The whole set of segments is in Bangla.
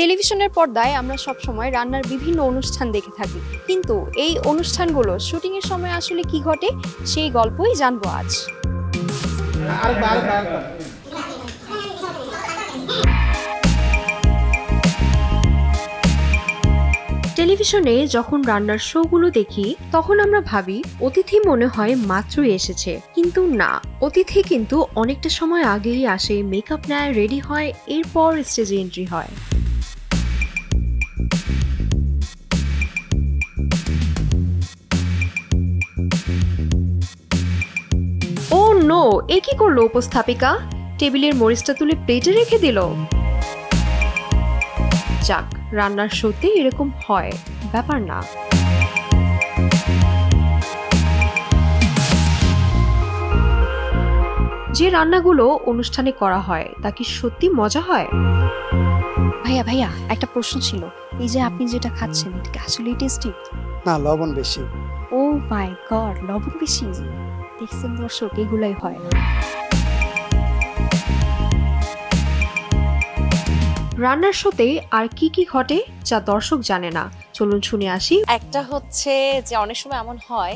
টেলিভিশনের পর্দায় আমরা সব সময় রান্নার বিভিন্ন অনুষ্ঠান দেখে থাকি, কিন্তু এই অনুষ্ঠানগুলো শুটিং এর সময় আসলে কি ঘটে সেই গল্পই জানবো আজ। টেলিভিশনে যখন রান্নার শোগুলো দেখি তখন আমরা ভাবি অতিথি মনে হয় মাত্রই এসেছে, কিন্তু না, অতিথি কিন্তু অনেকটা সময় আগেই আসে, মেকআপ নেয়, রেডি হয়, এরপর স্টেজে এন্ট্রি হয়। ও নো, এ কি করলো উপস্থাপিকা? টেবিলের মরিচটা তুলে প্লেটে রেখে দিল। যাক, রান্নার শোতে এরকম হয়, ব্যাপার না। যে রান্নাগুলো অনুষ্ঠানে করা হয় তা কি সত্যি মজা হয়? ভাইয়া একটা প্রশ্ন ছিল, এই যে আপনি যেটা খাচ্ছেন এটা কি আসলে টেস্টি? না, লবণ বেশি। ও মাই গড, লবণ বেশি? দেখছেন দর্শক, এগুলাই হয়। রান্নার শোতে আর কি কি ঘটে যা দর্শক জানে না, চলুন শুনে আসি। একটা হচ্ছে যে অনেক সময় এমন হয়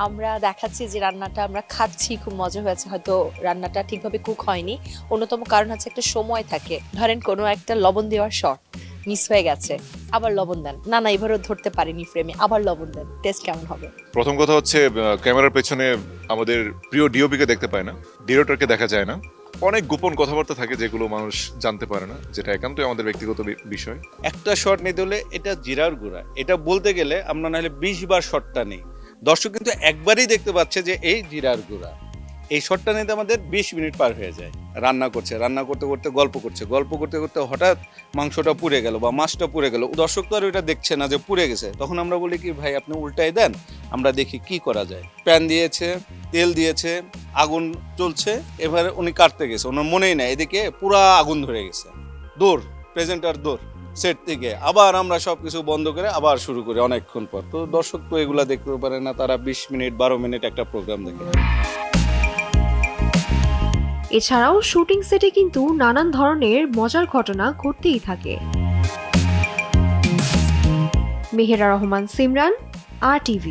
আমরা দেখাচ্ছি যে রান্নাটা আমরা খাচ্ছি, খুব মজা হয়েছে, হয়তো রান্নাটা ঠিকভাবে কুক হয়নি। অন্যতম কারণ হচ্ছে একটা সময় থাকে, ধরেন কোনো একটা লবণ দেওয়ার শট মিস হয়ে গেছে, আবার লবণ দেন, না এবারও ধরতে পারিনি ফ্রেমে, আবার লবণ দেন, টেস্ট কেমন হবে? প্রথম কথা হচ্ছে ক্যামেরার পেছনে আমাদের প্রিয় ডিওপিকে দেখতে পায় না, ডিরেক্টরকে দেখা যায় না, অনেক গোপন কথাবার্তা থাকে যেগুলো মানুষ জানতে পারে না, যেটা একান্তই আমাদের ব্যক্তিগত বিষয়। একটা শট নিতে হলে এটা জিরার গুঁড়া, এটা বলতে গেলে আমরা নাহলে 20 বার শটটা নেই, দর্শক কিন্তু একবারই দেখতে পাচ্ছে যে এই জিরার গুঁড়া। এই শটটা নিতে আমাদের 20 মিনিট পার হয়ে যায়। রান্না করতে করতে গল্প করতে হঠাৎ মাংসটা পুড়ে গেল বা মাছটা পুড়ে গেল, দর্শক তো আর ওইটা দেখছে না যে পুড়ে গেছে, তখন আমরা বলি কি ভাই আপনি উল্টাই দেন, আমরা দেখি কি করা যায়। প্যান দিয়েছে, তেল দিয়েছে, আগুন চলছে, এবার উনি কাটতে গেছে, ওনার মনেই নাই, এদিকে পুরা আগুন ধরে গেছে, দৌড় প্রেজেন্টার দৌড় সেট থেকে, আবার আমরা সবকিছু বন্ধ করে আবার শুরু করি অনেকক্ষণ পর। তো দর্শক তো এগুলা দেখতে পারে না, তারা 20 মিনিট 12 মিনিট একটা প্রোগ্রাম দেখে। এছাড়াও শুটিং সেটে কিন্তু নানান ধরনের মজার ঘটনা ঘটতেই থাকে। মেহেরা রহমান, সিমরান, RTV।